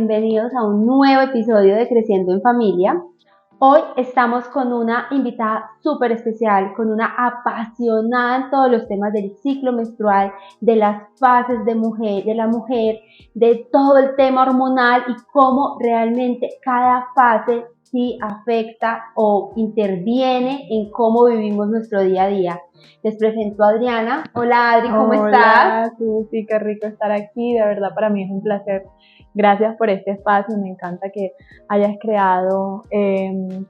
bienvenidos a un nuevo episodio de Creciendo en Familia. Hoy estamos con una invitada súper especial, con una apasionada en todos los temas del ciclo menstrual, de las fases de la mujer, de todo el tema hormonal y cómo realmente cada fase sí afecta o interviene en cómo vivimos nuestro día a día. Les presento a Adriana. Hola Adri, ¿cómo estás? Hola, Susi, qué rico estar aquí, de verdad para mí es un placer. Gracias por este espacio, me encanta que hayas creado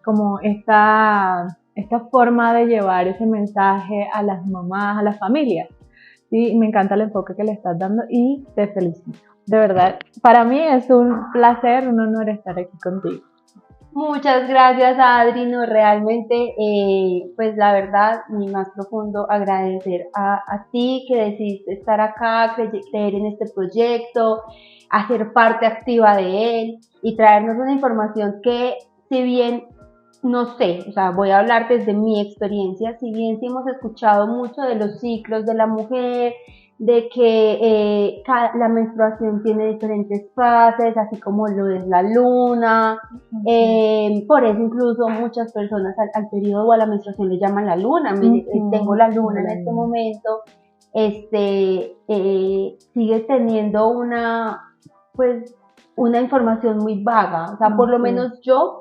como esta forma de llevar ese mensaje a las mamás, a las familias. Sí, me encanta el enfoque que le estás dando y te felicito. De verdad, para mí es un placer, un honor estar aquí contigo. Muchas gracias Adri, no, realmente pues la verdad mi más profundo agradecer a ti que decidiste estar acá, creer en este proyecto, hacer parte activa de él y traernos una información que si bien no sé, o sea, voy a hablar desde mi experiencia, si bien sí hemos escuchado mucho de los ciclos de la mujer, de que la menstruación tiene diferentes fases, así como lo es la luna. Por eso incluso muchas personas al periodo o a la menstruación le llaman la luna. Tengo la luna en este momento. Sigue teniendo pues, una información muy vaga. O sea, por lo menos yo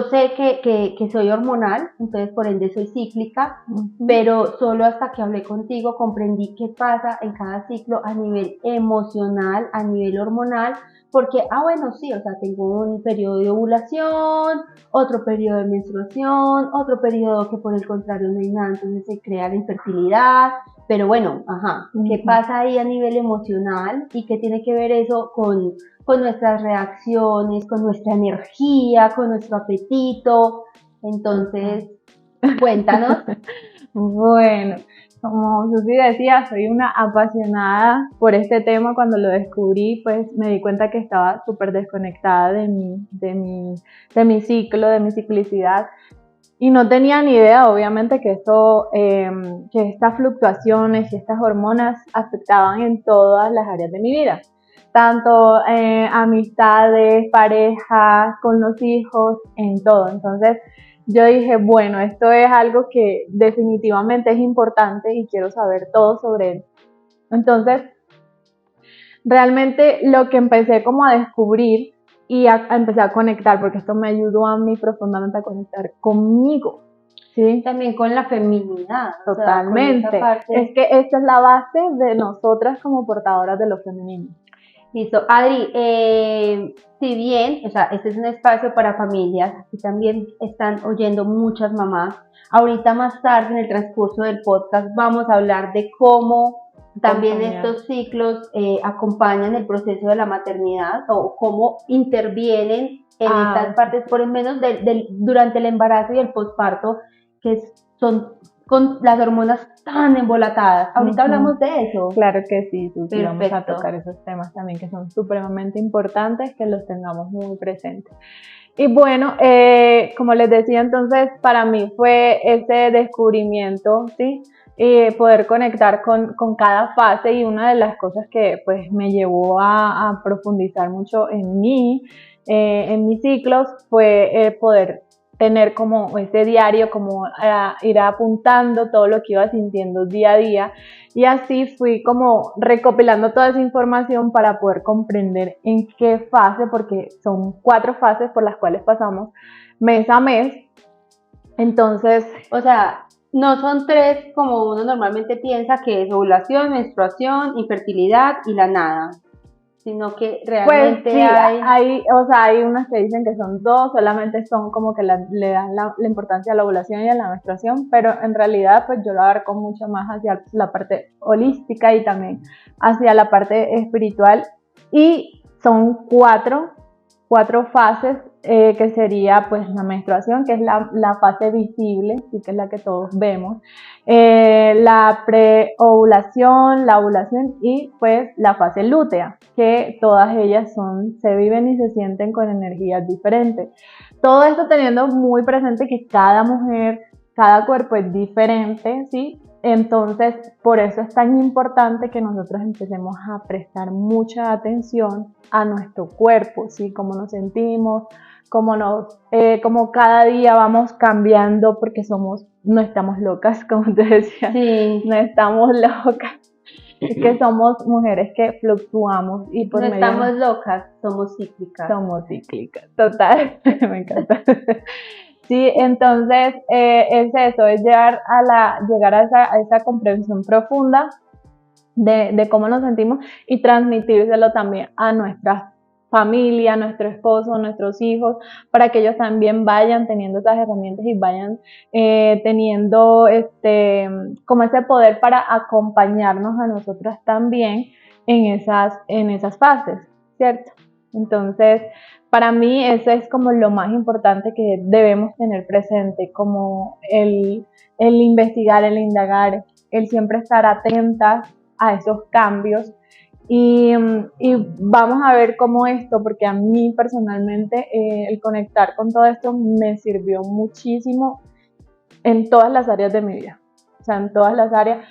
sé que soy hormonal, entonces por ende soy cíclica, pero solo hasta que hablé contigo comprendí qué pasa en cada ciclo a nivel emocional, a nivel hormonal, porque, bueno, sí, o sea, tengo un periodo de ovulación, otro periodo de menstruación, otro periodo que por el contrario no hay nada, entonces se crea la infertilidad, pero bueno, ¿qué pasa ahí a nivel emocional y qué tiene que ver eso con nuestras reacciones, con nuestra energía, con nuestro apetito? Entonces, cuéntanos. Bueno, como Susi decía, soy una apasionada por este tema. Cuando lo descubrí, pues me di cuenta que estaba súper desconectada de mi ciclo, de mi ciclicidad. Y no tenía ni idea, obviamente, que estas fluctuaciones y estas hormonas afectaban en todas las áreas de mi vida. Tanto amistades, parejas, con los hijos, en todo. Entonces yo dije, bueno, esto es algo que definitivamente es importante y quiero saber todo sobre él. Entonces, realmente lo que empecé como a descubrir y a empezar a conectar, porque esto me ayudó a mí profundamente a conectar conmigo. ¿Sí? También con la feminidad. Totalmente. O sea, parte... Es que esta es la base de nosotras como portadoras de lo femenino. Listo. Adri, si bien, o sea, este es un espacio para familias, y también están oyendo muchas mamás, ahorita más tarde en el transcurso del podcast vamos a hablar de cómo también estos ciclos acompañan el proceso de la maternidad o cómo intervienen en estas partes, por lo menos durante el embarazo y el posparto, que son con las hormonas tan embolatadas. Ahorita hablamos de eso. Claro que sí, Susi, vamos a tocar esos temas también que son supremamente importantes, que los tengamos muy presentes. Y bueno, como les decía, entonces para mí fue ese descubrimiento, ¿sí? Poder conectar con cada fase, y una de las cosas que pues me llevó a profundizar mucho en mis ciclos fue poder tener como ese diario, como ir apuntando todo lo que iba sintiendo día a día, y así fui como recopilando toda esa información para poder comprender en qué fase, porque son 4 fases por las cuales pasamos mes a mes. Entonces, o sea, no son 3 como uno normalmente piensa, que es ovulación, menstruación, infertilidad y la nada, sino que realmente pues, sí, hay unas que dicen que son 2, solamente son como que le dan la importancia a la ovulación y a la menstruación, pero en realidad pues yo lo abarco mucho más hacia la parte holística y también hacia la parte espiritual, y son 4 fases, que sería pues la menstruación, que es la fase visible, sí, que es la que todos vemos, la preovulación, la ovulación y pues la fase lútea, que todas ellas se viven y se sienten con energías diferentes. Todo esto teniendo muy presente que cada mujer, cada cuerpo es diferente, ¿sí? Entonces, por eso es tan importante que nosotros empecemos a prestar mucha atención a nuestro cuerpo, ¿sí? Cómo nos sentimos, como cada día vamos cambiando porque no estamos locas, como te decía, Sí. No estamos locas, es que somos mujeres que fluctuamos y por no medio estamos locas, somos cíclicas. Somos cíclicas, total, me encanta. Sí, entonces es eso, es llegar a esa comprensión profunda de cómo nos sentimos y transmitírselo también a nuestra familia, a nuestro esposo, a nuestros hijos, para que ellos también vayan teniendo esas herramientas y vayan teniendo como ese poder para acompañarnos a nosotras también en esas fases, ¿cierto? Entonces, para mí eso es como lo más importante que debemos tener presente, como el investigar, el indagar, el siempre estar atentas a esos cambios y vamos a ver cómo esto, porque a mí personalmente el conectar con todo esto me sirvió muchísimo en todas las áreas de mi vida, o sea, en todas las áreas,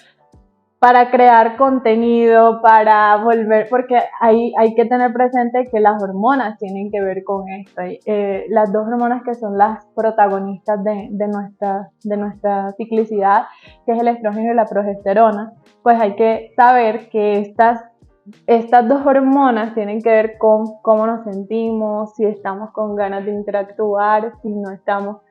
para crear contenido, para volver, porque hay que tener presente que las hormonas tienen que ver con esto. Las dos hormonas que son las protagonistas de nuestra ciclicidad, que es el estrógeno y la progesterona, pues hay que saber que estas dos hormonas tienen que ver con cómo nos sentimos, si estamos con ganas de interactuar, si no estamos...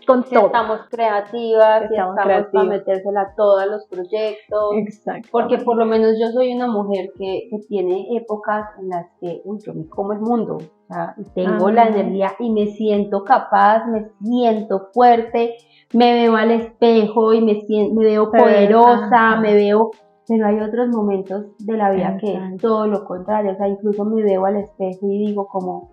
con si todo. Estamos creativas, si estamos para metérsela a todos los proyectos. Exacto. Porque por lo menos yo soy una mujer que tiene épocas en las que yo me como el mundo, o sea, tengo la energía y me siento capaz, me siento fuerte, me veo al espejo y me veo poderosa, me veo... Pero hay otros momentos de la vida que es todo lo contrario, o sea, incluso me veo al espejo y digo como...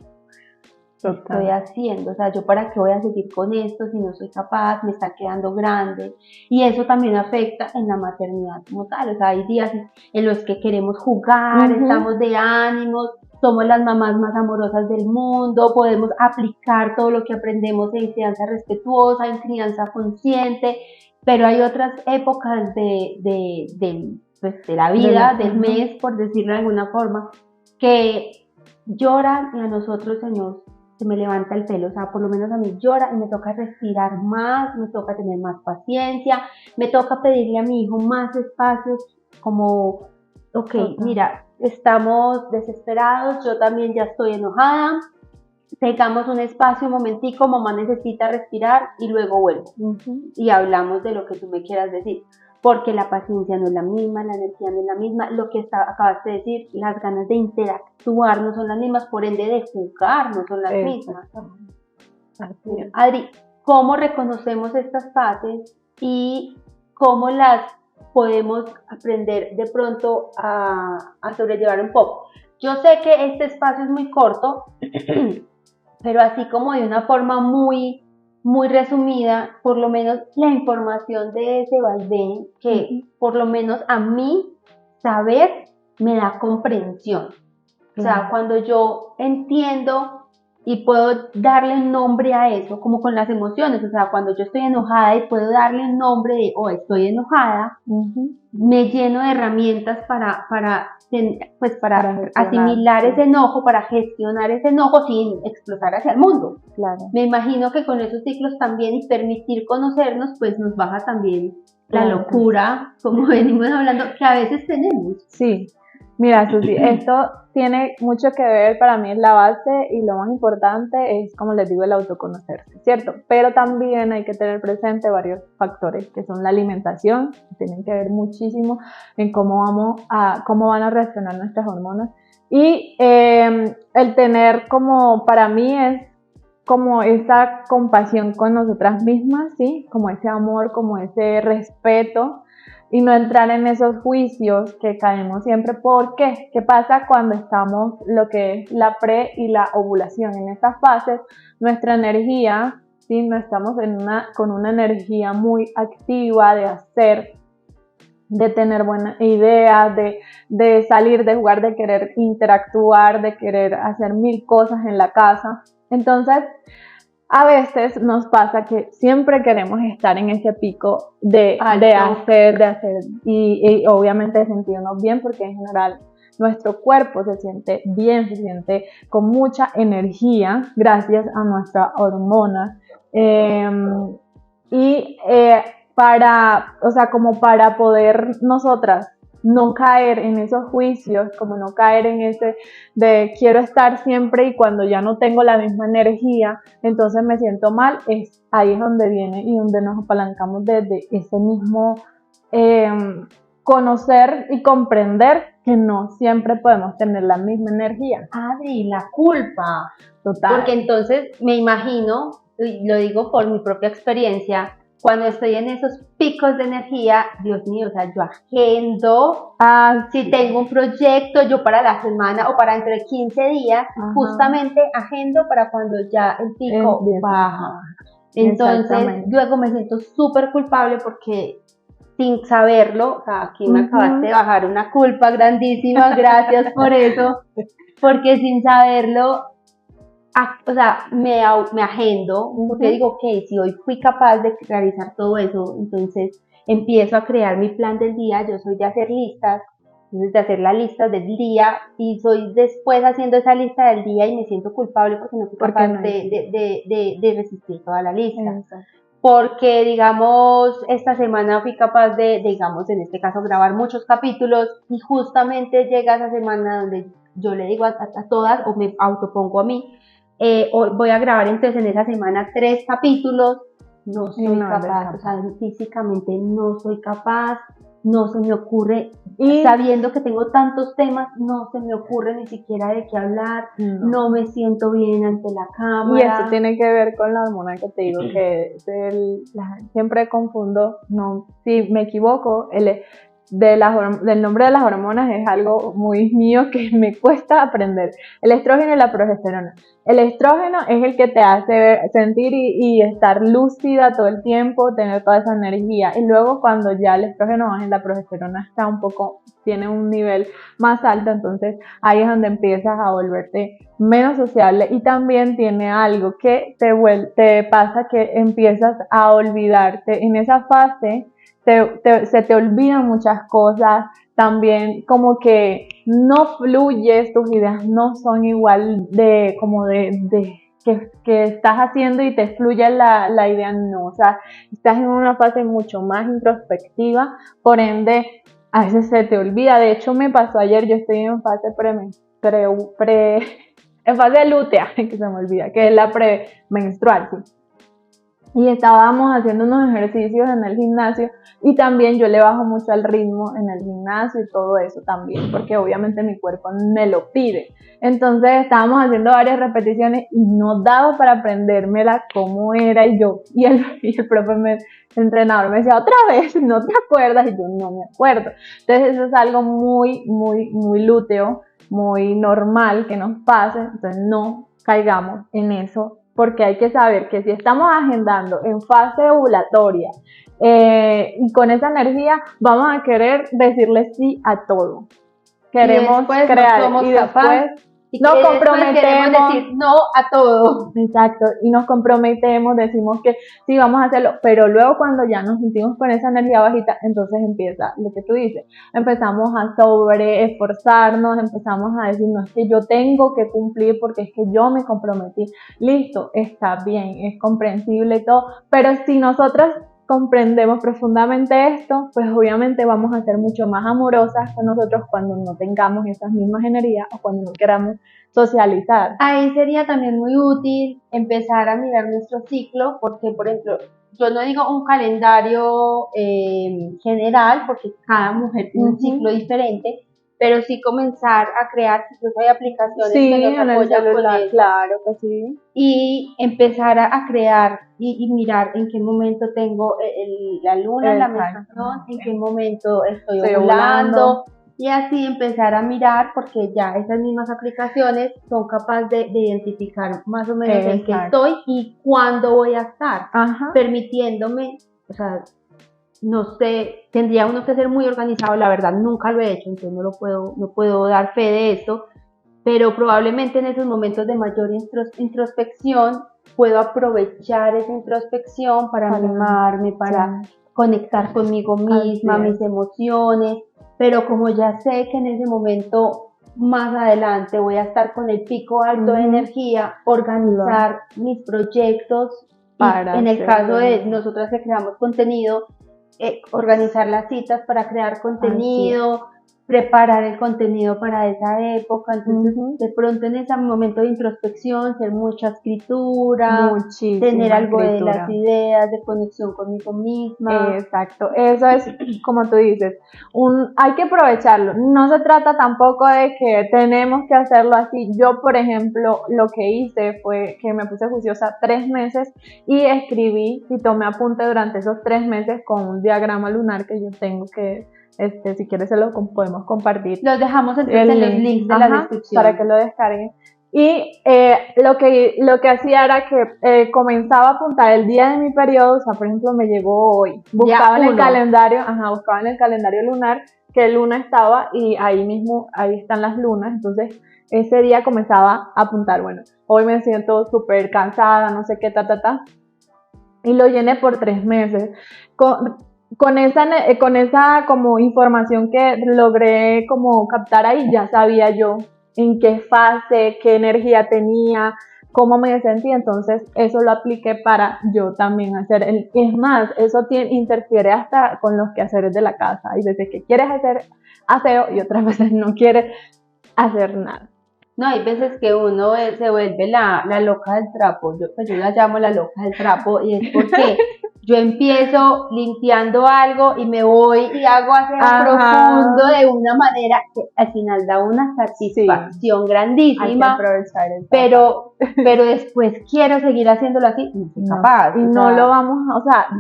¿Qué estoy haciendo? O sea, ¿yo para qué voy a seguir con esto si no soy capaz? Me está quedando grande. Y eso también afecta en la maternidad como tal. O sea, hay días en los que queremos jugar, estamos de ánimos, somos las mamás más amorosas del mundo, podemos aplicar todo lo que aprendemos en crianza respetuosa, en crianza consciente, pero hay otras épocas de la vida, del mes, por decirlo de alguna forma, que lloran y a nosotros se me levanta el pelo, o sea, por lo menos a mí llora y me toca respirar más, me toca tener más paciencia, me toca pedirle a mi hijo más espacios, como, mira, estamos desesperados, yo también ya estoy enojada, tengamos un espacio, un momentico, mamá necesita respirar y luego vuelvo y hablamos de lo que tú me quieras decir. Porque la paciencia no es la misma, la energía no es la misma, lo que acabaste de decir, las ganas de interactuar no son las mismas, por ende de jugar no son las mismas. Adri, ¿cómo reconocemos estas fases y cómo las podemos aprender de pronto a sobrellevar un poco? Yo sé que este espacio es muy corto, pero así como de una forma muy resumida, por lo menos la información de ese vaivén, que por lo menos a mí saber me da comprensión. O sea, cuando yo entiendo y puedo darle un nombre a eso, como con las emociones, o sea, cuando yo estoy enojada y puedo darle un nombre de, estoy enojada, me lleno de herramientas para asimilar ese enojo, para gestionar ese enojo sin explotar hacia el mundo. Claro. Me imagino que con esos ciclos también y permitir conocernos, pues nos baja también la locura, como venimos hablando, que a veces tenemos. Sí. Mira, Susi, esto tiene mucho que ver, para mí es la base y lo más importante es, como les digo, el autoconocerse, ¿cierto? Pero también hay que tener presente varios factores que son la alimentación, que tienen que ver muchísimo en cómo van a reaccionar nuestras hormonas y el tener para mí es como esa compasión con nosotras mismas, ¿sí? Como ese amor, como ese respeto, y no entrar en esos juicios que caemos siempre. ¿Por qué? ¿Qué pasa cuando estamos lo que es la pre y la ovulación? En estas fases, nuestra energía, ¿sí? No estamos con una energía muy activa de hacer, de tener buenas ideas, de salir, de jugar, de querer interactuar, de querer hacer 1000 cosas en la casa. Entonces, a veces nos pasa que siempre queremos estar en ese pico de Alto. hacer y obviamente sentirnos bien, porque en general nuestro cuerpo se siente bien, se siente con mucha energía gracias a nuestra hormona. Como para poder nosotras no caer en esos juicios, como no caer en ese de quiero estar siempre y cuando ya no tengo la misma energía, entonces me siento mal, ahí es donde viene y donde nos apalancamos desde ese mismo conocer y comprender que no siempre podemos tener la misma energía. Adri, la culpa. Total. Porque entonces me imagino, y lo digo por mi propia experiencia, cuando estoy en esos picos de energía, Dios mío, o sea, yo agendo, si tengo un proyecto, yo para la semana o para dentro de 15 días, justamente agendo para cuando ya el pico baja. Entonces, luego me siento súper culpable porque sin saberlo, o sea, aquí me acabaste de bajar una culpa grandísima, gracias por eso, porque sin saberlo, o sea, me agendo, porque digo, ok, si hoy fui capaz de realizar todo eso, entonces empiezo a crear mi plan del día. Yo soy de hacer listas, entonces de hacer la lista del día, y soy después haciendo esa lista del día y me siento culpable porque no fui capaz de resistir toda la lista. Porque, digamos, esta semana fui capaz de, digamos, en este caso, grabar muchos capítulos, y justamente llega esa semana donde yo le digo a todas, o me autopongo a mí, voy a grabar entonces en esa semana 3 capítulos, no soy capaz, o sea, físicamente no soy capaz, no se me ocurre, y sabiendo que tengo tantos temas, no se me ocurre ni siquiera de qué hablar, no me siento bien ante la cámara. Y eso tiene que ver con la hormona que te digo, que siempre confundo, no, si me equivoco, del nombre de las hormonas es algo muy mío que me cuesta aprender. El estrógeno y la progesterona. El estrógeno es el que te hace sentir y estar lúcida todo el tiempo, tener toda esa energía. Y luego cuando ya el estrógeno baja, la progesterona tiene un nivel más alto, entonces ahí es donde empiezas a volverte menos sociable. Y también tiene algo que te pasa, que empiezas a olvidarte en esa fase. Se te olvidan muchas cosas, también como que no fluyes, tus ideas no son igual de que estás haciendo y te fluye la idea, no, o sea, estás en una fase mucho más introspectiva, por ende a veces se te olvida. De hecho me pasó ayer, yo estoy en fase en fase lútea, que se me olvida, que es la premenstrual, ¿sí? Y estábamos haciendo unos ejercicios en el gimnasio, y también yo le bajo mucho al ritmo en el gimnasio y todo eso también, porque obviamente mi cuerpo me lo pide. Entonces estábamos haciendo varias repeticiones y no daba para aprendérmela cómo era, y el profe el entrenador me decía, otra vez, ¿no te acuerdas? Y yo no me acuerdo. Entonces eso es algo muy, muy, muy lúteo, muy normal que nos pase, entonces no caigamos en eso, porque hay que saber que si estamos agendando en fase ovulatoria y con esa energía, vamos a querer decirle sí a todo. Queremos crear y después nos comprometemos, decir no a todo. Exacto, y nos comprometemos, decimos que sí, vamos a hacerlo, pero luego cuando ya nos sentimos con esa energía bajita, entonces empieza lo que tú dices, empezamos a esforzarnos, empezamos a decir, no, es que yo tengo que cumplir porque es que yo me comprometí. Listo, está bien, es comprensible y todo, pero si nosotras comprendemos profundamente esto, pues obviamente vamos a ser mucho más amorosas con nosotros cuando no tengamos esas mismas energías o cuando no queramos socializar. Ahí sería también muy útil empezar a mirar nuestro ciclo, porque por ejemplo, yo no digo un calendario general, porque cada mujer tiene un ciclo diferente, pero sí comenzar a crear, incluso hay aplicaciones que nos apoyan con eso. Claro que sí. Y empezar a crear y mirar en qué momento tengo la luna, la menstruación, en qué momento estoy ovulando, y así empezar a mirar, porque ya esas mismas aplicaciones son capaces de identificar más o menos en qué estoy y cuándo voy a estar, permitiéndome, o sea, no sé, tendría uno que ser muy organizado, la verdad nunca lo he hecho, entonces no puedo dar fe de esto, pero probablemente en esos momentos de mayor introspección puedo aprovechar esa introspección para mimarme, para conectar conmigo misma, mis emociones, pero como ya sé que en ese momento más adelante voy a estar con el pico alto de energía, organizar mis proyectos, para en el caso de nosotras que creamos contenido, organizar las citas para crear contenido, preparar el contenido para esa época. Entonces de pronto en ese momento de introspección, hacer mucha escritura, tener algo de las ideas, de conexión conmigo misma. Exacto, eso es como tú dices, hay que aprovecharlo. No se trata tampoco de que tenemos que hacerlo así. Yo, por ejemplo, lo que hice fue que me puse juiciosa 3 meses y escribí y tomé apunte durante esos 3 meses con un diagrama lunar que yo tengo, que si quieres se lo podemos compartir. Los dejamos entonces en los links de la descripción para que lo descarguen. Y lo que hacía era que comenzaba a apuntar el día de mi periodo. O sea, por ejemplo, me llegó hoy, buscaba en el calendario lunar qué luna estaba, y ahí mismo, ahí están las lunas. Entonces ese día comenzaba a apuntar, bueno, hoy me siento súper cansada, no sé qué, y lo llené por 3 meses con esa como información que logré como captar ahí. Ya sabía yo en qué fase, qué energía tenía, cómo me sentía. Entonces eso lo apliqué para yo también hacer. Es más, eso interfiere hasta con los quehaceres de la casa. Hay veces que quieres hacer aseo y otras veces no quieres hacer nada. No, hay veces que uno se vuelve la loca del trapo. Yo la llamo la loca del trapo, y es porque yo empiezo limpiando algo y me voy y hago aseo profundo de una manera que al final da una satisfacción grandísima. Hay que aprovechar eso. Pero después quiero seguir haciéndolo así, no soy capaz. Y no lo vamos,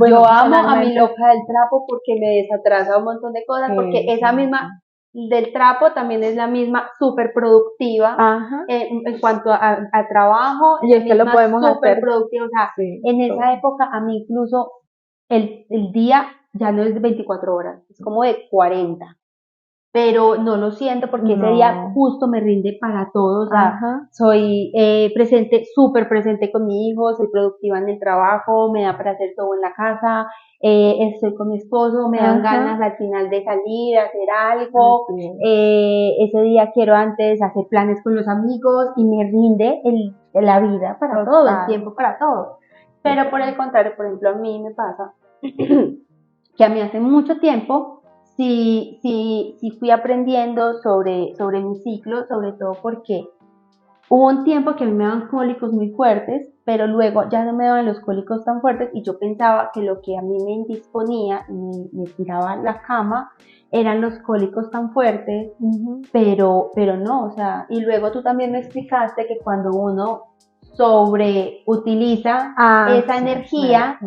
yo amo a mi loca del trapo porque me desatrasa un montón de cosas, porque esa misma del trapo también es la misma súper productiva en cuanto a trabajo, y es que lo podemos hacer productiva. O sea, en esa época a mí incluso el día ya no es de 24 horas, es como de 40, pero no lo siento porque ese día justo me rinde para todo. O sea, soy súper presente con mi hijo, soy productiva en el trabajo, me da para hacer todo en la casa, estoy con mi esposo, me dan ganas al final de salir, hacer algo. Ese día quiero antes hacer planes con los amigos y me rinde la vida para todo, el tiempo para todo. Pero por el contrario, por ejemplo, a mí me pasa que a mí hace mucho tiempo sí fui aprendiendo sobre mi ciclo, sobre todo porque hubo un tiempo que a mí me daban cólicos muy fuertes, pero luego ya no me daban los cólicos tan fuertes, y yo pensaba que lo que a mí me indisponía y me tiraba a la cama eran los cólicos tan fuertes, pero no. O sea, y luego tú también me explicaste que cuando uno sobreutiliza esa energía,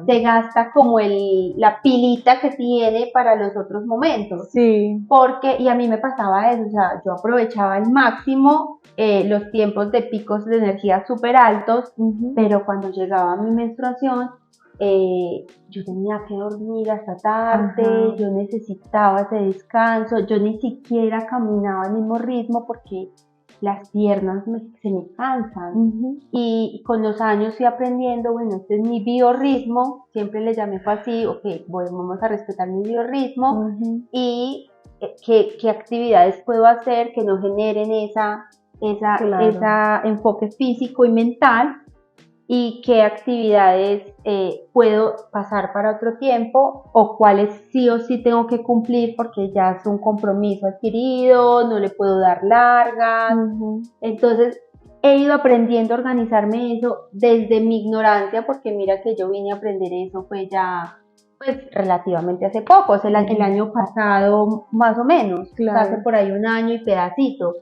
se gasta como la pilita que tiene para los otros momentos. Y a mí me pasaba eso. O sea, yo aprovechaba al máximo los tiempos de picos de energía súper altos, pero cuando llegaba mi menstruación, yo tenía que dormir hasta tarde, yo necesitaba ese descanso, yo ni siquiera caminaba al mismo ritmo porque las piernas se me cansan. Y con los años fui aprendiendo, bueno, este es mi biorritmo, siempre le llamé así, vamos a respetar mi biorritmo, y qué actividades puedo hacer que no generen esa enfoque físico y mental, y qué actividades puedo pasar para otro tiempo, o cuáles sí o sí tengo que cumplir porque ya es un compromiso adquirido, no le puedo dar largas. Entonces he ido aprendiendo a organizarme eso desde mi ignorancia, porque mira que yo vine a aprender eso fue ya relativamente hace poco, o sea, el año pasado más o menos, hace por ahí un año y pedacito.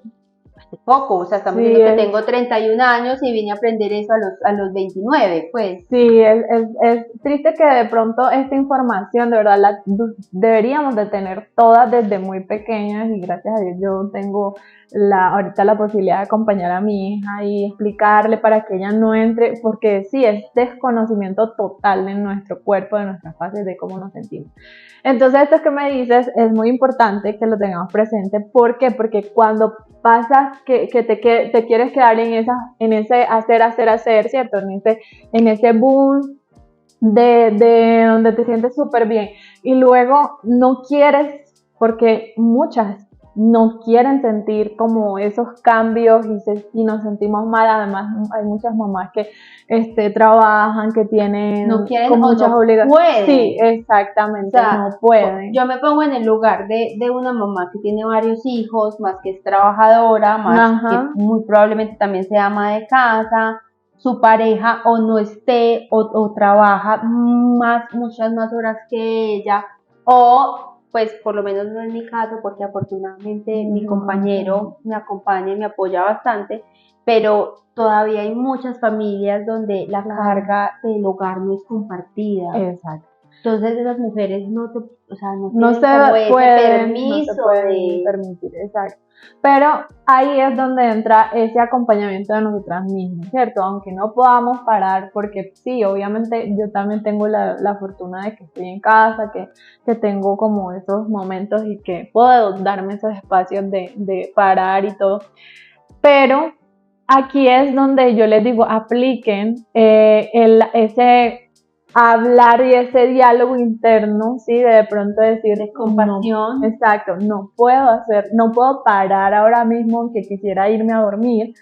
Poco, o sea, estamos diciendo que tengo 31 años y vine a aprender eso a los 29, pues. Sí, es triste que de pronto esta información, de verdad, deberíamos de tener todas desde muy pequeñas, y gracias a Dios yo tengo ahorita la posibilidad de acompañar a mi hija y explicarle para que ella no entre, porque sí, es desconocimiento total de nuestro cuerpo, de nuestras fases, de cómo nos sentimos. Entonces esto que me dices es muy importante que lo tengamos presente. ¿Por qué? Porque cuando pasas que te quieres quedar en ese hacer, ¿cierto? En ese boom de donde te sientes súper bien. Y luego no quieres, porque muchas no quieren sentir como esos cambios y nos sentimos mal. Además, hay muchas mamás que trabajan, que tienen no quieren con muchas obligaciones. Pueden. Sí, exactamente, o sea, no pueden. Yo me pongo en el lugar de una mamá que tiene varios hijos, más que es trabajadora, más que muy probablemente también sea ama de casa, su pareja o no esté o trabaja muchas más horas que ella, o pues por lo menos no es mi caso, porque afortunadamente mi compañero me acompaña y me apoya bastante, pero todavía hay muchas familias donde la carga del hogar no es compartida. Exacto. Entonces esas mujeres no se pueden permitir, exacto. Pero ahí es donde entra ese acompañamiento de nosotras mismas, ¿cierto? Aunque no podamos parar, porque sí, obviamente yo también tengo la fortuna de que estoy en casa, que tengo como esos momentos y que puedo darme esos espacios de parar y todo. Pero aquí es donde yo les digo, apliquen ese hablar y ese diálogo interno, ¿sí? De pronto decir de compasión. No, exacto, no puedo parar ahora mismo, aunque quisiera irme a dormir,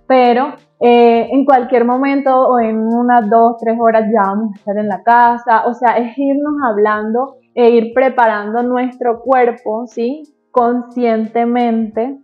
pero en cualquier momento o en unas 2, 3 horas ya vamos a estar en la casa. O sea, es irnos hablando e ir preparando nuestro cuerpo, ¿sí? Conscientemente.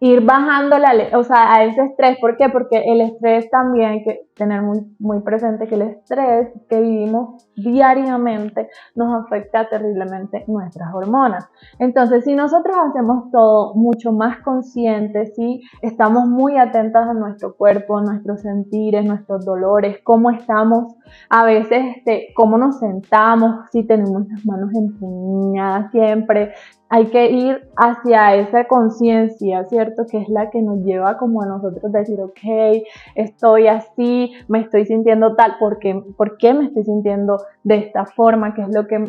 Ir bajando a ese estrés. ¿Por qué? Porque el estrés también hay que tener muy presente que el estrés que vivimos diariamente nos afecta terriblemente nuestras hormonas. Entonces, si nosotros hacemos todo mucho más consciente, ¿sí? Estamos muy atentas a nuestro cuerpo, nuestros sentires, nuestros dolores, cómo estamos, a veces cómo nos sentamos, si tenemos las manos empuñadas siempre. Hay que ir hacia esa conciencia, ¿cierto? Que es la que nos lleva como a nosotros decir, ok, estoy así, me estoy sintiendo tal, ¿por qué me estoy sintiendo de esta forma? ¿Qué es lo que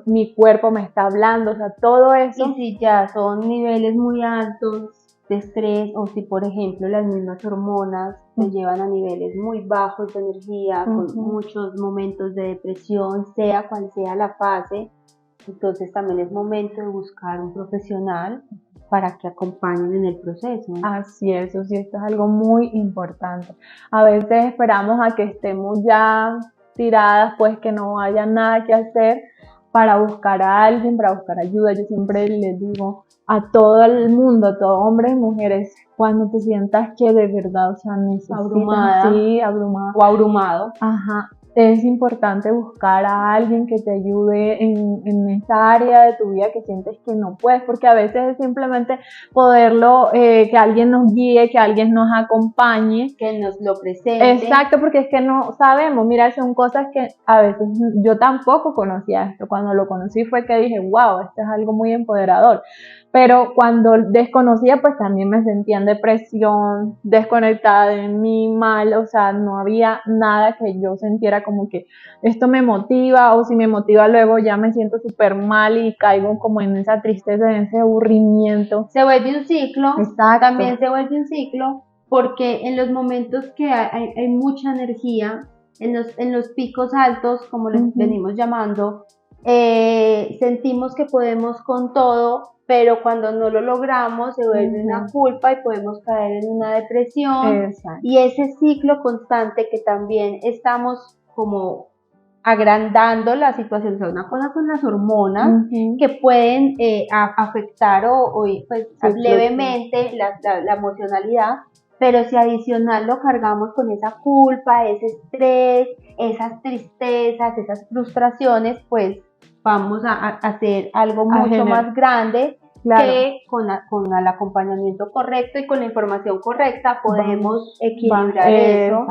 mi cuerpo me está hablando? O sea, todo eso. Y si ya son niveles muy altos de estrés, o si por ejemplo las mismas hormonas te llevan a niveles muy bajos de energía, con muchos momentos de depresión, sea cual sea la fase, entonces también es momento de buscar un profesional para que acompañen en el proceso. Así es, esto es algo muy importante. A veces esperamos a que estemos ya tiradas, pues que no haya nada que hacer para buscar a alguien, para buscar ayuda. Yo siempre les digo a todo el mundo, a todos hombres y mujeres, cuando te sientas que de verdad, o sea, necesitas, abrumada, sí, abrumada o abrumado, es importante buscar a alguien que te ayude en esa área de tu vida que sientes que no puedes, porque a veces es simplemente poderlo, que alguien nos guíe, que alguien nos acompañe, que nos lo presente. Exacto, porque es que no sabemos, mira, son cosas que a veces yo tampoco conocía esto. Cuando lo conocí fue que dije, wow, esto es algo muy empoderador. Pero cuando desconocía, pues también me sentía en depresión, desconectada de mí, mal, o sea, no había nada que yo sintiera como que esto me motiva, o si me motiva luego ya me siento súper mal y caigo como en esa tristeza, en ese aburrimiento. Se vuelve un ciclo. Exacto. También se vuelve un ciclo porque en los momentos que hay mucha energía, en los picos altos, como les venimos llamando, sentimos que podemos con todo, pero cuando no lo logramos se vuelve una culpa y podemos caer en una depresión. Exacto. Y ese ciclo constante que también estamos como agrandando la situación. O sea, una cosa son las hormonas que pueden afectar o pues, levemente la emocionalidad, pero si adicional lo cargamos con esa culpa, ese estrés, esas tristezas, esas frustraciones, pues vamos a hacer algo mucho más grande. Claro. Que con el acompañamiento correcto y con la información correcta podemos equilibrar eso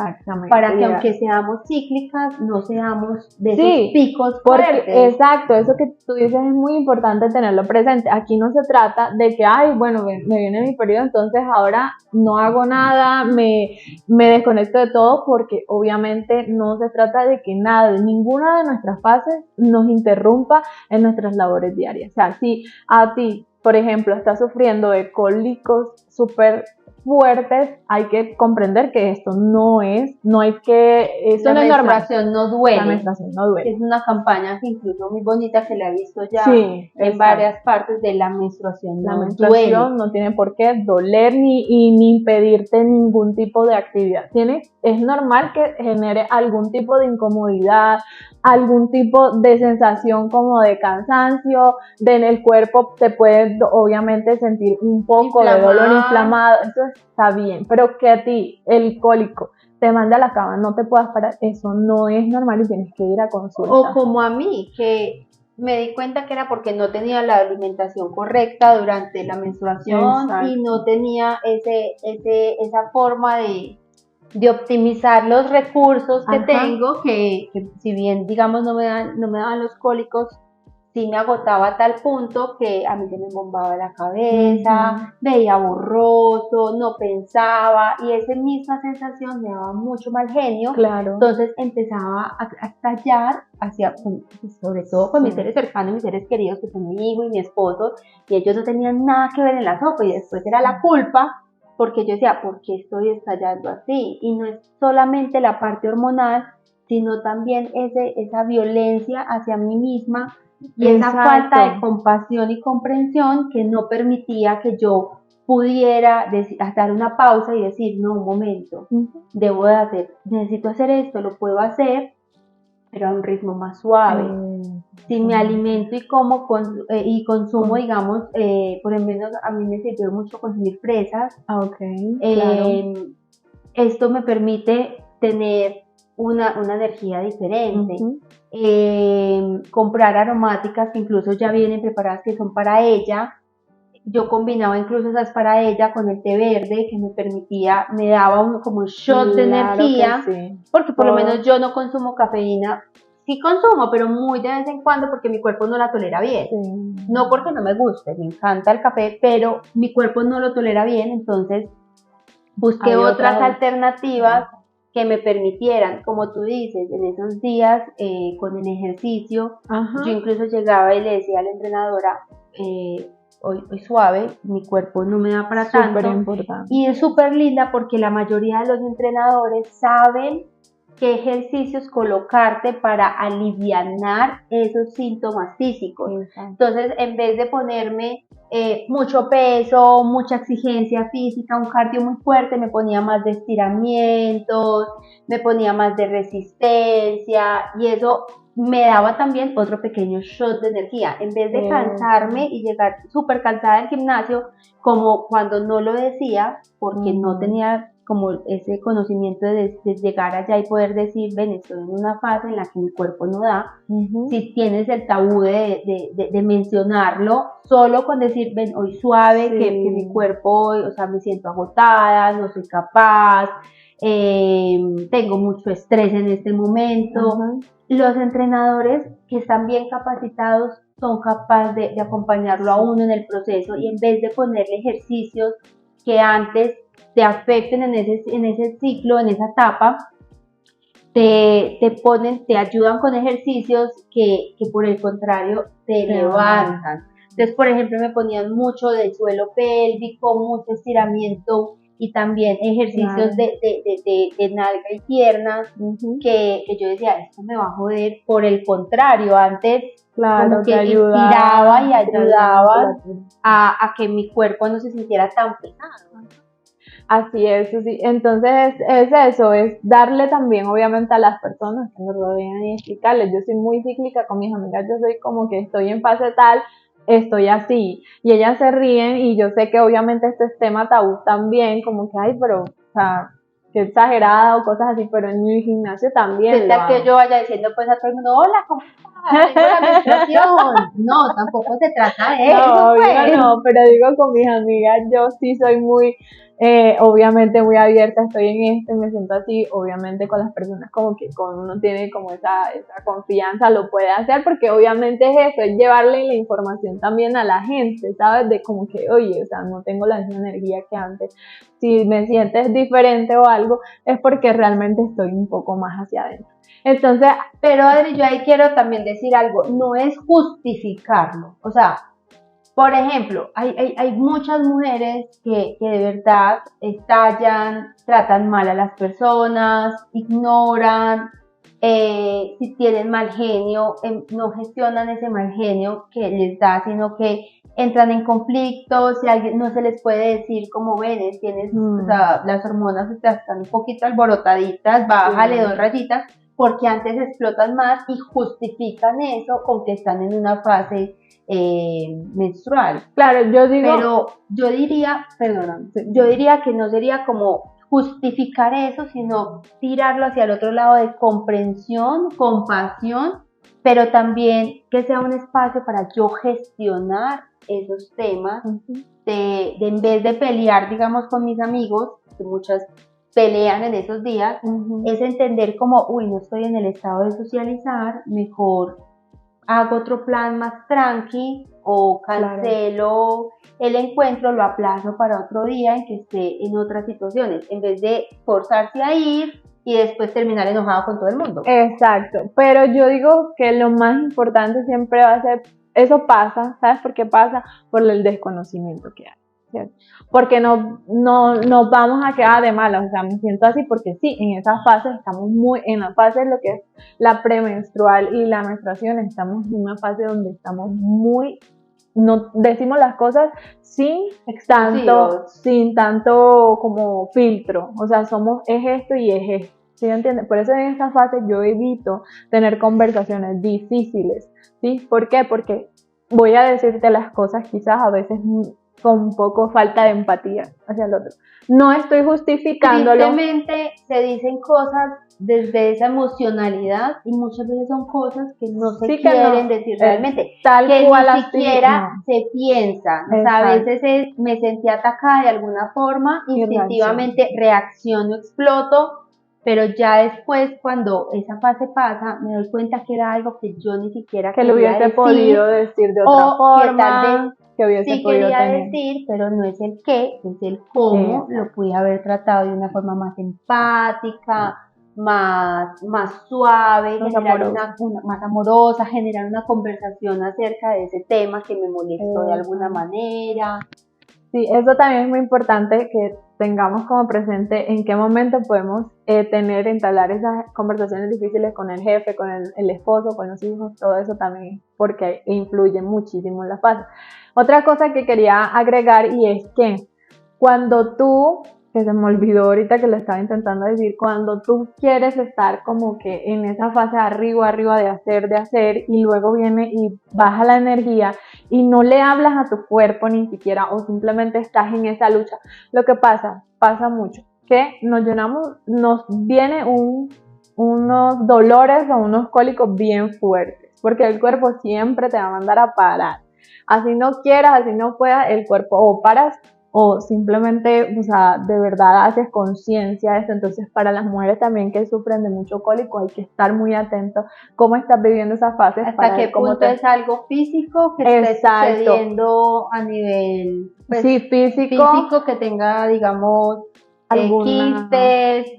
para que aunque seamos cíclicas no seamos de esos picos fuertes. Exacto, eso que tú dices es muy importante tenerlo presente. Aquí no se trata de que, ay, bueno, me viene mi periodo, entonces ahora no hago nada, me desconecto de todo, porque obviamente no se trata de que ninguna de nuestras fases nos interrumpa en nuestras labores diarias. O sea, si a ti por ejemplo, estás sufriendo de cólicos súper fuertes, hay que comprender que esto no hay que, eso no es normal. La menstruación no duele. La menstruación no duele. Es una campaña que incluso muy bonita que la he visto ya en varias partes de la menstruación. La menstruación no tiene por qué doler ni impedirte ningún tipo de actividad. Es normal que genere algún tipo de incomodidad, algún tipo de sensación como de cansancio, en el cuerpo te puedes obviamente sentir un poco de dolor inflamado, eso está bien, pero que a ti el cólico te manda a la cama, no te puedas parar, eso no es normal y tienes que ir a consulta. O como a mí, que me di cuenta que era porque no tenía la alimentación correcta durante la menstruación. Exacto. Y no tenía esa forma de optimizar los recursos que tengo, que si bien digamos no me daban los cólicos, sí me agotaba a tal punto que a mí se me bombaba la cabeza, veía borroso, no pensaba, y esa misma sensación me daba mucho mal genio. Claro. Entonces empezaba a tallar hacia, sobre todo con mis seres cercanos, mis seres queridos, que son mi hijo y mi esposo, y ellos no tenían nada que ver en la sopa, y después era la culpa, porque yo decía, ¿por qué estoy estallando así? Y no es solamente la parte hormonal, sino también esa violencia hacia mí misma, y esa falta de compasión y comprensión que no permitía que yo pudiera dar una pausa y decir, no, un momento, debo de hacer, necesito hacer esto, lo puedo hacer, pero a un ritmo más suave. Si me alimento y como y consumo, digamos, por lo menos a mí me sirvió mucho consumir fresas. Claro. Esto me permite tener una energía diferente. Comprar aromáticas que incluso ya vienen preparadas, que son para ella. Yo combinaba incluso esas para ella con el té verde, que me daba como un shot de energía, porque por lo menos yo no consumo cafeína. Sí consumo, pero muy de vez en cuando, porque mi cuerpo no la tolera bien. No porque no me guste, me encanta el café, pero mi cuerpo no lo tolera bien, entonces busqué otras alternativas que me permitieran, como tú dices, en esos días con el ejercicio. Yo incluso llegaba y le decía a la entrenadora, hoy suave, mi cuerpo no me da para tanto. Importante. Y es súper linda porque la mayoría de los entrenadores saben qué ejercicios colocarte para alivianar esos síntomas físicos. Entonces, en vez de ponerme mucho peso, mucha exigencia física, un cardio muy fuerte, me ponía más de estiramientos, me ponía más de resistencia, y eso me daba también otro pequeño shot de energía. En vez de cansarme y llegar súper cansada del gimnasio, como cuando no lo decía, porque no tenía como ese conocimiento de llegar allá y poder decir, ven, estoy en una fase en la que mi cuerpo no da. Si tienes el tabú de mencionarlo, solo con decir, ven, hoy suave, que mi cuerpo hoy, o sea, me siento agotada, no soy capaz, tengo mucho estrés en este momento. Los entrenadores que están bien capacitados son capaces de acompañarlo a uno en el proceso, y en vez de ponerle ejercicios que antes te afecten en ese ciclo, en esa etapa, te ayudan con ejercicios que por el contrario te levantan. Entonces, por ejemplo, me ponían mucho de suelo pélvico, mucho estiramiento, y también ejercicios de nalga y piernas, que yo decía, esto me va a joder. Por el contrario, antes como que inspiraba y ayudaba a que mi cuerpo no se sintiera tan pesado. Así es, sí. Entonces es eso, es darle también obviamente a las personas que me rodean y explicarles. Yo soy muy cíclica con mis amigas, yo soy como que estoy en fase tal, estoy así, y ellas se ríen, y yo sé que obviamente este es tema tabú también, como que, ay, pero, o sea, qué exagerada o cosas así, pero en mi gimnasio también. Que yo vaya diciendo pues a todo el mundo, hola, ¿cómo estás? Tengo la menstruación. No, tampoco se trata de eso. No, pero digo, con mis amigas yo sí soy muy, obviamente muy abierta, estoy en me siento así, obviamente con las personas como que con uno tiene como esa confianza, lo puede hacer, porque obviamente es eso, es llevarle la información también a la gente, ¿sabes? De como que, oye, o sea, no tengo la misma energía que antes, si me sientes diferente o algo, es porque realmente estoy un poco más hacia adentro. Entonces, pero Adri, yo ahí quiero también decir algo, no es justificarlo, o sea, Por ejemplo, hay muchas mujeres que de verdad estallan, tratan mal a las personas, ignoran, si tienen mal genio, no gestionan ese mal genio que les da, sino que entran en conflictos, si alguien no se les puede decir como ven, tienes, o sea, las hormonas están un poquito alborotaditas, bájale 2 rayitas, porque antes explotan más y justifican eso con que están en una fase menstrual. Claro, pero yo diría que no sería como justificar eso, sino tirarlo hacia el otro lado de comprensión, compasión, pero también que sea un espacio para yo gestionar esos temas, de en vez de pelear, digamos, con mis amigos, que muchas pelean en esos días, es entender como, no estoy en el estado de socializar, mejor hago otro plan más tranqui o cancelo el encuentro, lo aplazo para otro día en que esté en otras situaciones, en vez de forzarse a ir y después terminar enojado con todo el mundo. Exacto, pero yo digo que lo más importante siempre va a ser, eso pasa, ¿sabes por qué pasa? Por el desconocimiento que hay, ¿cierto? Porque no vamos a quedar de malas, o sea, me siento así porque sí, en esa fase estamos en la fase de lo que es la premenstrual y la menstruación, estamos en una fase donde estamos no decimos las cosas sin tanto como filtro, o sea, es esto y es esto, ¿sí me entiendes? Por eso en esta fase yo evito tener conversaciones difíciles, ¿sí? ¿Por qué? Porque voy a decirte las cosas quizás a veces con un poco falta de empatía hacia el otro. No estoy justificándolo. Tristemente se dicen cosas desde esa emocionalidad y muchas veces son cosas que no se quieren decir realmente, tal que cual ni siquiera se piensan. O sea, a veces me sentí atacada de alguna forma, instintivamente reacciono, exploto, pero ya después cuando esa fase pasa me doy cuenta que era algo que yo ni siquiera que lo hubiese podido decir de otra forma, que tal vez que hubiese sí quería decir, pero no es el qué, es el cómo. Lo pude haber tratado de una forma más empática, más suave, más amorosa, generar una conversación acerca de ese tema que me molestó de alguna manera. Sí, eso también es muy importante que tengamos como presente en qué momento podemos entablar esas conversaciones difíciles con el jefe, con el esposo, con los hijos, todo eso también, porque influye muchísimo en la fase. Otra cosa que quería agregar y es que cuando tú, que se me olvidó ahorita que lo estaba intentando decir, cuando tú quieres estar como que en esa fase arriba de hacer, y luego viene y baja la energía y no le hablas a tu cuerpo ni siquiera, o simplemente estás en esa lucha, lo que pasa mucho, que nos viene unos dolores o unos cólicos bien fuertes, porque el cuerpo siempre te va a mandar a parar, así no quieras, así no puedas, el cuerpo o paras o simplemente, o sea, de verdad haces conciencia de esto. Entonces, para las mujeres también que sufren de mucho cólico, hay que estar muy atentos cómo estás viviendo esas fases. ¿Hasta qué punto es algo físico que esté sucediendo a nivel físico, que tenga, digamos, quistes,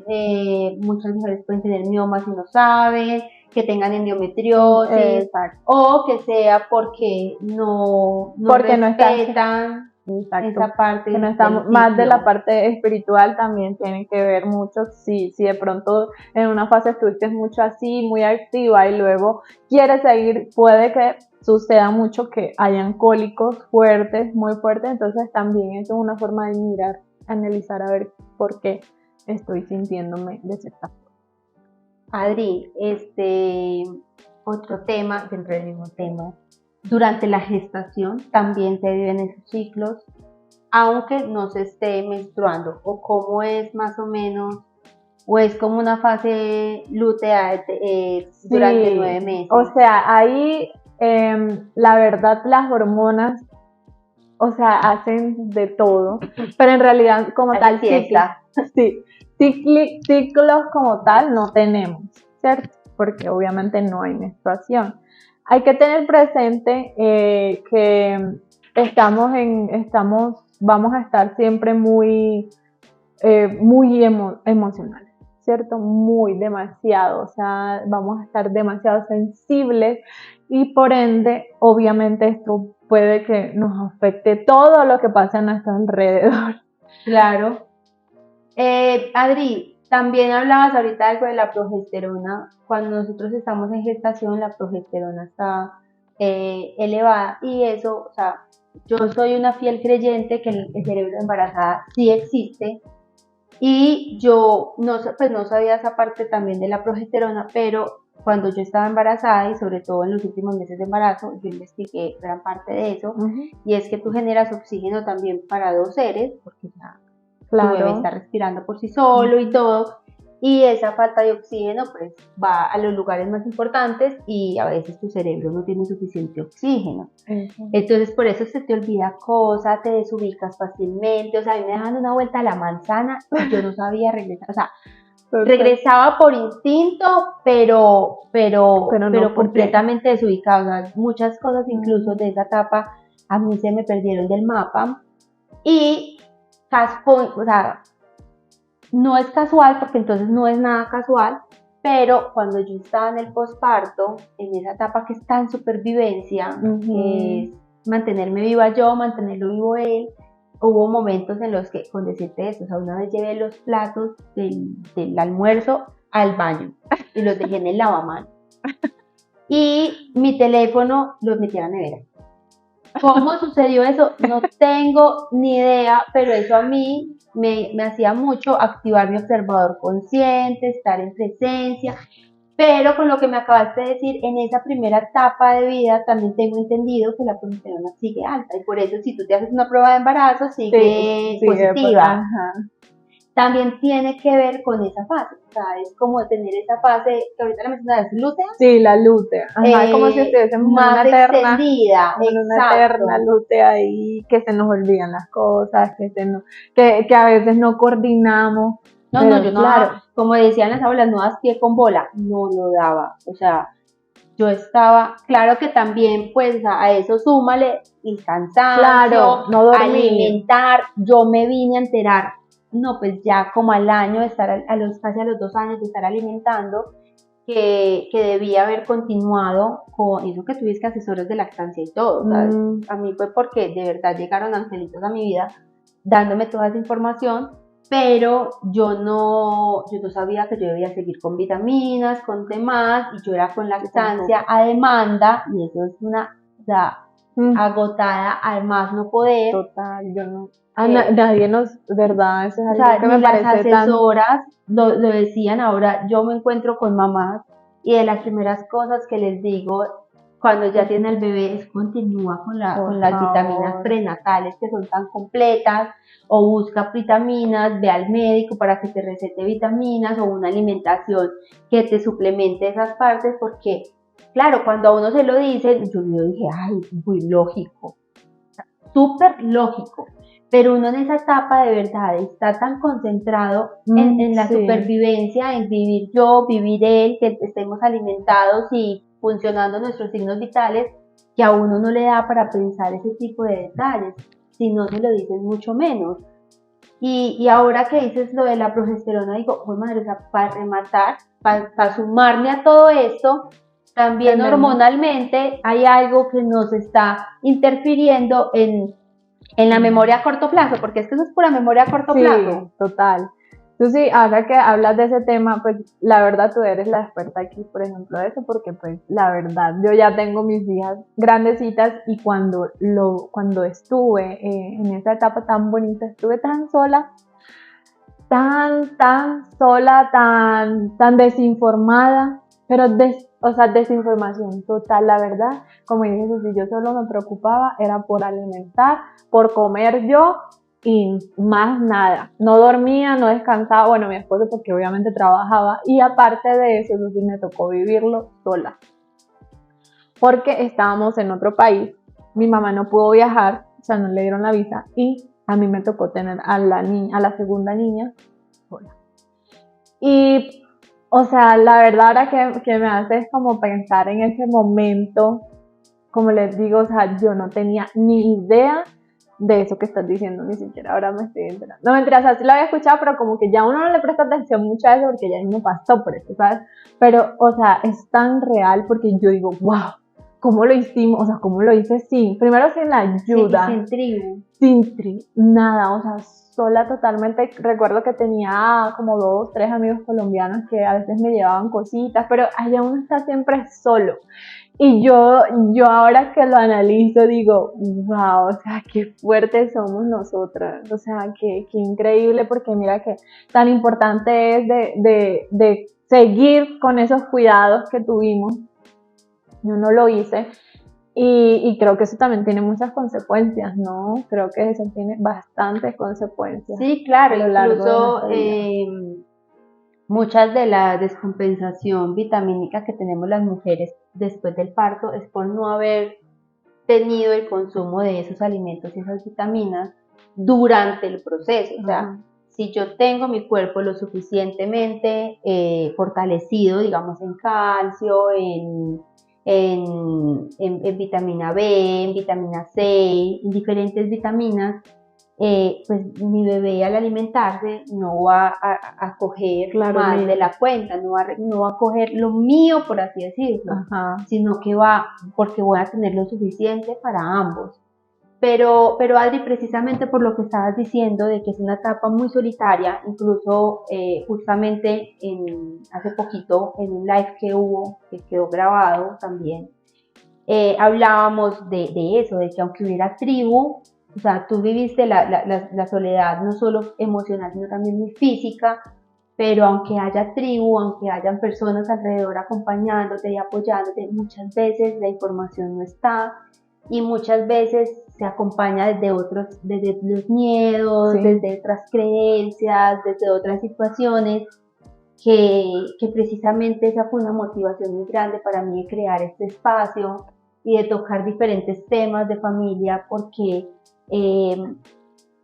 muchas mujeres pueden tener miomas y no saben, que tengan endometriosis, o que sea porque no respetan. Esa parte que no estamos más de la parte espiritual, también tiene que ver mucho si de pronto en una fase estuviste mucho así, muy activa y luego quieres seguir, puede que suceda mucho que hayan cólicos fuertes, muy fuertes, entonces también eso es una forma de mirar, analizar a ver por qué estoy sintiéndome de cierta forma. Adri, otro tema dentro del mismo tema. Durante la gestación también se viven esos ciclos, aunque no se esté menstruando, o cómo es más o menos, o es como una fase lútea durante 9 meses. O sea, ahí la verdad las hormonas, o sea, hacen de todo, pero en realidad como tal ciclos como tal no tenemos, ¿cierto? Porque obviamente no hay menstruación. Hay que tener presente que vamos a estar siempre muy emocionales, ¿cierto? Muy demasiado, o sea, vamos a estar demasiado sensibles y por ende, obviamente esto puede que nos afecte todo lo que pasa a nuestro alrededor. Claro. Adri, también hablabas ahorita algo de la progesterona. Cuando nosotros estamos en gestación, la progesterona está elevada y eso, o sea, yo soy una fiel creyente que el cerebro de embarazada sí existe y yo no, pues no sabía esa parte también de la progesterona, pero cuando yo estaba embarazada y sobre todo en los últimos meses de embarazo, yo investigué gran parte de eso y es que tú generas oxígeno también para dos seres, porque ya tu bebé está respirando por sí solo y todo, y esa falta de oxígeno pues va a los lugares más importantes y a veces tu cerebro no tiene suficiente oxígeno. Entonces por eso se te olvida cosas, te desubicas fácilmente, o sea, a mí me dejan una vuelta a la manzana y yo no sabía regresar, o sea, regresaba por instinto, pero no completamente desubicada, o sea, muchas cosas incluso de esa etapa a mí se me perdieron del mapa y o sea, no es casual porque entonces no es nada casual, pero cuando yo estaba en el posparto, en esa etapa que está en supervivencia, que es mantenerme viva yo, mantenerlo vivo él, hubo momentos en los que, con decirte eso, o sea, una vez llevé los platos del almuerzo al baño y los dejé en el lavamanos y mi teléfono los metí a la nevera. ¿Cómo sucedió eso? No tengo ni idea, pero eso a mí me hacía mucho activar mi observador consciente, estar en presencia, pero con lo que me acabaste de decir, en esa primera etapa de vida también tengo entendido que la progesterona sigue alta y por eso si tú te haces una prueba de embarazo sigue positiva. También tiene que ver con esa fase, o sea, es como tener esa fase, que ahorita la mencionabas, lútea. Sí, la lútea, como si estuviésemos más en una extendida, una eterna lútea ahí, que se nos olvidan las cosas, que a veces no coordinamos. No, yo no, claro, como decían las abuelas, no das pie con bola, no lo daba, o sea, yo estaba, claro que también pues a eso súmale el cansancio, claro, no dormir, alimentar, yo me vine a enterar, no, pues ya como al año de estar, casi a los 2 años de estar alimentando, que debía haber continuado con eso que tuviste asesores de lactancia y todo, ¿sabes? A mí fue porque de verdad llegaron angelitos a mi vida dándome toda esa información, pero yo no sabía que yo debía seguir con vitaminas, con demás, y yo era con lactancia a demanda, y eso es una, o sea, agotada al más no poder. Total, yo no. Nadie nos, ¿verdad? Eso es algo, o sea, que me parece las asesoras lo decían. Ahora yo me encuentro con mamás y de las primeras cosas que les digo cuando ya tiene el bebé es continúa con las vitaminas prenatales que son tan completas, o busca vitaminas, ve al médico para que te recete vitaminas o una alimentación que te suplemente esas partes, porque claro, cuando a uno se lo dicen, yo dije, ay, muy lógico, súper lógico, pero uno en esa etapa de verdad está tan concentrado en la supervivencia, en vivir yo, vivir él, que estemos alimentados y funcionando nuestros signos vitales, que a uno no le da para pensar ese tipo de detalles, si no se lo dicen mucho menos. Y ahora que dices lo de la progesterona, digo, pues madre, o sea, para rematar, para sumarme a todo esto, también hormonalmente hay algo que nos está interfiriendo en la memoria a corto plazo, porque es que eso es pura memoria a corto plazo. Total. Tú sí, ahora que hablas de ese tema, pues la verdad tú eres la experta aquí, por ejemplo, de eso, porque pues la verdad yo ya tengo mis hijas grandecitas y cuando estuve en esa etapa tan bonita, estuve tan sola, tan sola, tan desinformada, pero desinformación total, la verdad. Como dije, si yo solo me preocupaba era por alimentar, por comer yo y más nada. No dormía, no descansaba, bueno, mi esposo porque obviamente trabajaba, y aparte de eso sí me tocó vivirlo sola. Porque estábamos en otro país, mi mamá no pudo viajar, o sea, no le dieron la visa, y a mí me tocó tener a la segunda niña sola. Y o sea, la verdad ahora que me hace es como pensar en ese momento, como les digo, o sea, yo no tenía ni idea de eso que estás diciendo, ni siquiera ahora me estoy enterando. No, mentira, o sea, sí lo había escuchado, pero como que ya uno no le presta atención mucho a eso porque ya me pasó por eso, ¿sabes? Pero, o sea, es tan real porque yo digo, wow, ¿cómo lo hicimos? O sea, ¿cómo lo hice primero sin la ayuda? Sí, sin tribu. Sin tribu, nada, o sea, sola totalmente. Recuerdo que tenía como 2, 3 amigos colombianos que a veces me llevaban cositas, pero allá uno está siempre solo. Y yo ahora que lo analizo digo, wow, o sea, qué fuertes somos nosotras, o sea, qué increíble, porque mira que tan importante es de seguir con esos cuidados que tuvimos. Yo no lo hice y creo que eso también tiene muchas consecuencias, ¿no? Creo que eso tiene bastantes consecuencias. Sí, claro, incluso muchas de la descompensación vitamínica que tenemos las mujeres después del parto es por no haber tenido el consumo de esos alimentos y esas vitaminas durante el proceso. O sea, si yo tengo mi cuerpo lo suficientemente fortalecido, digamos, en calcio, en vitamina B, en vitamina C, en diferentes vitaminas, pues mi bebé al alimentarse no va a coger más de la cuenta, no va a coger lo mío, por así decirlo, sino que porque voy a tener lo suficiente para ambos. Pero Adri, precisamente por lo que estabas diciendo de que es una etapa muy solitaria, incluso justamente hace poquito en un live que hubo, que quedó grabado también, hablábamos de eso, de que aunque hubiera tribu, o sea, tú viviste la soledad no solo emocional, sino también muy física, pero aunque haya tribu, aunque hayan personas alrededor acompañándote y apoyándote, muchas veces la información no está y muchas veces se acompaña desde los miedos, desde otras creencias, desde otras situaciones, que precisamente esa fue una motivación muy grande para mí de crear este espacio y de tocar diferentes temas de familia, porque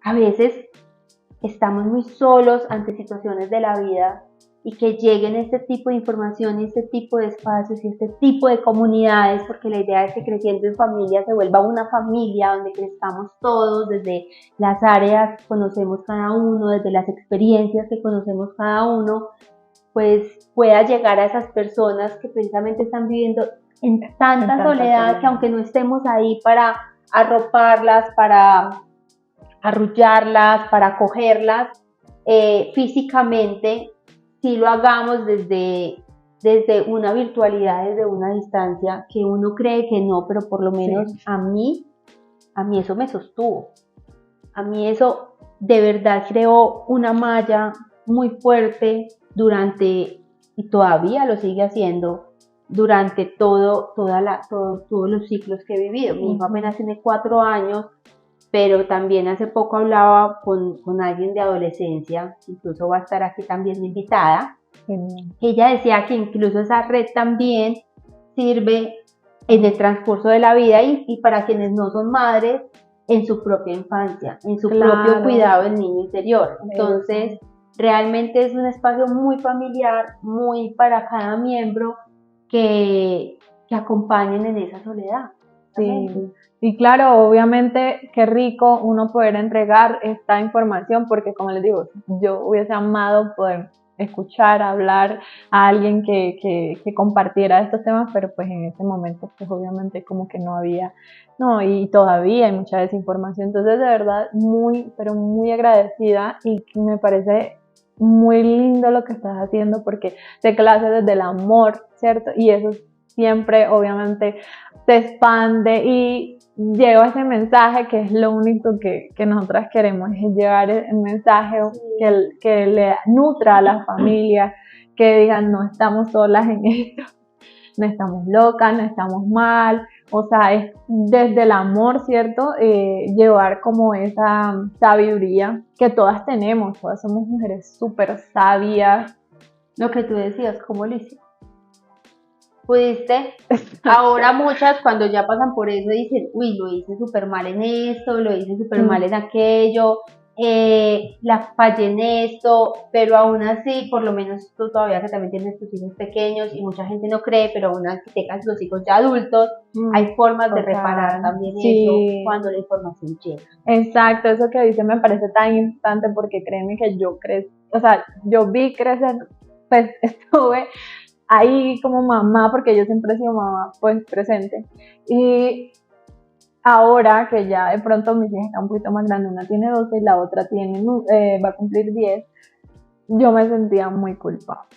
a veces estamos muy solos ante situaciones de la vida y que lleguen este tipo de información y este tipo de espacios y este tipo de comunidades, porque la idea es que creciendo en familia se vuelva una familia donde crezcamos todos, desde las áreas que conocemos cada uno, desde las experiencias que conocemos cada uno, pues pueda llegar a esas personas que precisamente están viviendo en tanta soledad que aunque no estemos ahí para arroparlas, para arrullarlas, para acogerlas físicamente, si lo hagamos desde una virtualidad, desde una distancia, que uno cree que no, pero por lo menos a mí eso me sostuvo. A mí eso de verdad creó una malla muy fuerte durante, y todavía lo sigue haciendo, durante todos los ciclos que he vivido. Mi hijo apenas tiene 4 años, pero también hace poco hablaba con alguien de adolescencia, incluso va a estar aquí también invitada. Ella decía que incluso esa red también sirve en el transcurso de la vida y para quienes no son madres, en su propia infancia, en su propio cuidado del niño interior. Entonces, realmente es un espacio muy familiar, muy para cada miembro que acompañen en esa soledad. Sí. Y claro, obviamente, qué rico uno poder entregar esta información, porque como les digo, yo hubiese amado poder escuchar, hablar a alguien que compartiera estos temas, pero pues en ese momento pues obviamente como que no había, no, y todavía hay mucha desinformación. Entonces de verdad muy, pero muy agradecida, y me parece muy lindo lo que estás haciendo, porque te clase desde el amor, ¿cierto? Y eso siempre obviamente se expande y lleva ese mensaje, que es lo único que nosotras queremos, es llevar el mensaje que le nutra a la familia, que digan no estamos solas en esto, no estamos locas, no estamos mal, o sea, es desde el amor, ¿cierto? Llevar como esa sabiduría que todas tenemos, todas somos mujeres súper sabias. Lo que tú decías, ¿cómo lo hiciste? Pudiste, ahora muchas cuando ya pasan por eso dicen, uy, lo hice súper mal en esto, lo hice súper mal en aquello, fallé en esto, pero aún así, por lo menos tú todavía que también tienes tus hijos pequeños y mucha gente no cree, pero aún así tengas los hijos ya adultos, hay formas de reparar también eso cuando la información llega. Exacto, eso que dice me parece tan importante porque créeme que yo vi crecer, pues estuve ahí como mamá, porque yo siempre he sido mamá, pues presente, y ahora que ya de pronto mis hijas están un poquito más grandes, una tiene 12 y la otra va a cumplir 10, yo me sentía muy culpable.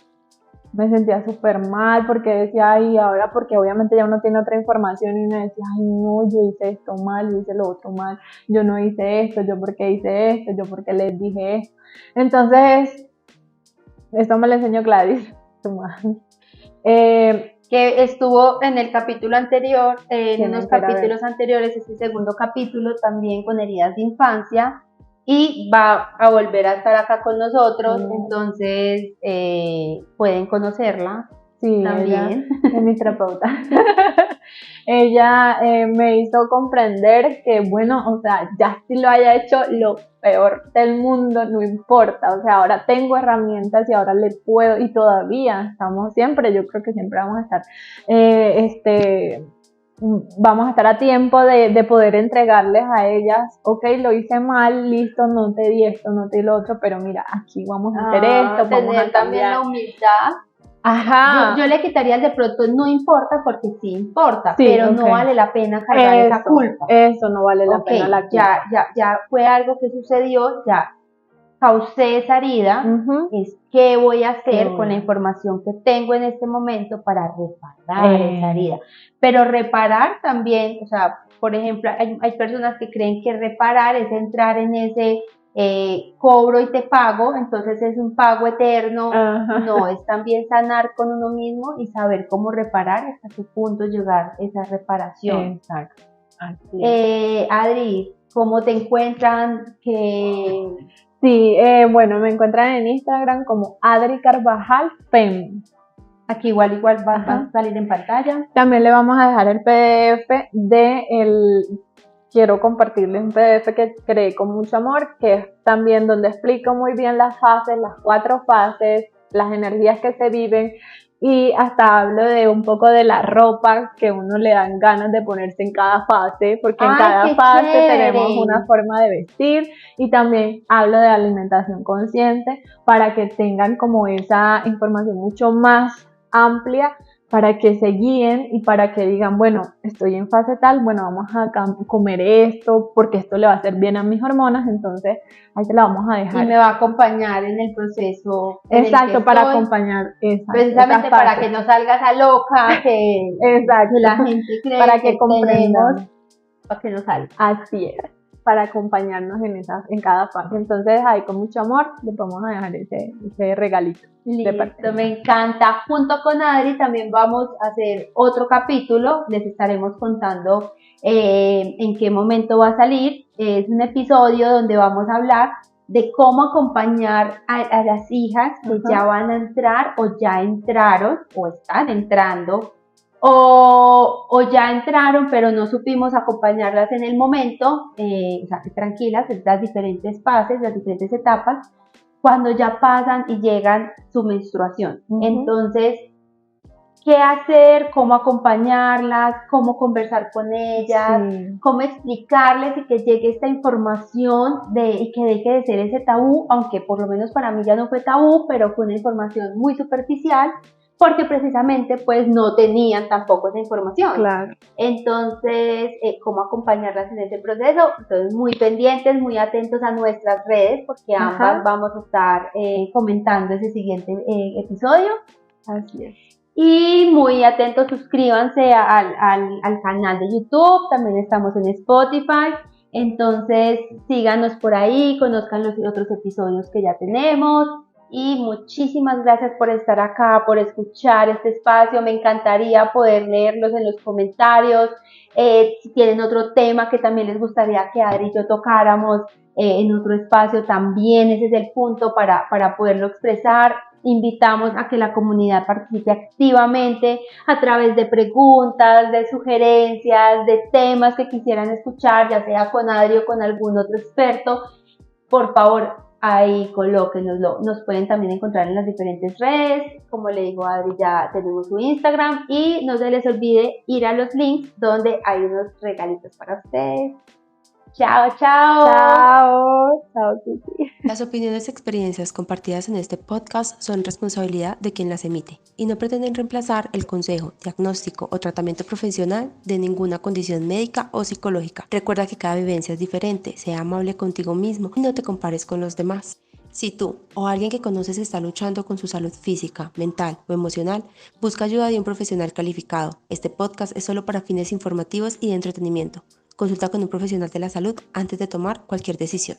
Me sentía súper mal porque decía, ay, ahora porque obviamente ya uno tiene otra información y me decía, ay, no, yo hice esto mal, yo hice lo otro mal, yo no hice esto, yo porque hice esto, yo porque les dije esto. Entonces, esto me lo enseñó Gladys, tu madre. Que estuvo en el capítulo anterior, en unos capítulos anteriores, este segundo capítulo también con heridas de infancia, y va a volver a estar acá con nosotros, entonces pueden conocerla. Sí, también. Ella es mi terapeuta. Ella me hizo comprender que, bueno, o sea, ya si lo haya hecho lo peor del mundo, no importa, o sea, ahora tengo herramientas y ahora le puedo, y todavía estamos siempre, yo creo que siempre vamos a estar, vamos a estar a tiempo de poder entregarles a ellas, ok, lo hice mal, listo, no te di esto, no te di lo otro, pero mira, aquí vamos a hacer esto, vamos a cambiar. También la humildad. Ajá. Yo le quitaría el de pronto no importa porque sí importa, pero no vale la pena cargar esa culpa. Eso no vale la pena la culpa. Ya fue algo que sucedió, ya causé esa herida, es qué voy a hacer con la información que tengo en este momento para reparar esa herida. Pero reparar también, o sea, por ejemplo, hay personas que creen que reparar es entrar en ese cobro y te pago, entonces es un pago eterno. No, es también sanar con uno mismo y saber cómo reparar, hasta qué punto llegar a esa reparación. Exacto. Adri, ¿cómo te encuentran? Sí, bueno, me encuentran en Instagram como Adri Carvajal Fem. Aquí igual va a salir en pantalla. También le vamos a dejar el PDF quiero compartirles un PDF que creé con mucho amor, que es también donde explico muy bien las fases, las 4 fases, las energías que se viven, y hasta hablo de un poco de la ropa que uno le dan ganas de ponerse en cada fase, porque en cada fase tenemos una forma de vestir, y también hablo de alimentación consciente para que tengan como esa información mucho más amplia, para que se guíen y para que digan, bueno, estoy en fase tal, bueno, vamos a comer esto porque esto le va a hacer bien a mis hormonas, entonces ahí te la vamos a dejar. Y me va a acompañar en el proceso. Exacto, para acompañar. Precisamente para que no salgas a loca, que la gente cree para que comprendamos. Para que no salga. Así es, para acompañarnos en cada fase. Entonces ahí con mucho amor le vamos a dejar ese regalito. Listo, me encanta. Junto con Adri también vamos a hacer otro capítulo, les estaremos contando en qué momento va a salir. Es un episodio donde vamos a hablar de cómo acompañar a las hijas que ya van a entrar o ya entraron o están entrando o ya entraron pero no supimos acompañarlas en el momento, o sea, que tranquilas, las diferentes fases, las diferentes etapas, cuando ya pasan y llegan su menstruación. Entonces, ¿qué hacer? ¿Cómo acompañarlas? ¿Cómo conversar con ellas? ¿Cómo explicarles y que llegue esta información y que deje de ser ese tabú? Aunque por lo menos para mí ya no fue tabú, pero fue una información muy superficial, porque precisamente pues no tenían tampoco esa información. Claro. Entonces, ¿cómo acompañarlas en ese proceso? Entonces, muy pendientes, muy atentos a nuestras redes, porque ambas vamos a estar comentando ese siguiente episodio. Así es. Y muy atentos, suscríbanse al canal de YouTube, también estamos en Spotify. Entonces, síganos por ahí, conozcan los otros episodios que ya tenemos. Y muchísimas gracias por estar acá, por escuchar este espacio. Me encantaría poder leerlos en los comentarios. Si tienen otro tema que también les gustaría que Adri y yo tocáramos en otro espacio, también ese es el punto para poderlo expresar. Invitamos a que la comunidad participe activamente a través de preguntas, de sugerencias, de temas que quisieran escuchar, ya sea con Adri o con algún otro experto. por favor, ahí colóquenoslo. Nos pueden también encontrar en las diferentes redes. Como le digo a Adri, ya tenemos su Instagram. Y no se les olvide ir a los links donde hay unos regalitos para ustedes. Chao, chao. Chao, chao, Kiki. Las opiniones y experiencias compartidas en este podcast son responsabilidad de quien las emite y no pretenden reemplazar el consejo, diagnóstico o tratamiento profesional de ninguna condición médica o psicológica. Recuerda que cada vivencia es diferente, sea amable contigo mismo y no te compares con los demás. Si tú o alguien que conoces está luchando con su salud física, mental o emocional, busca ayuda de un profesional calificado. Este podcast es solo para fines informativos y de entretenimiento. Consulta con un profesional de la salud antes de tomar cualquier decisión.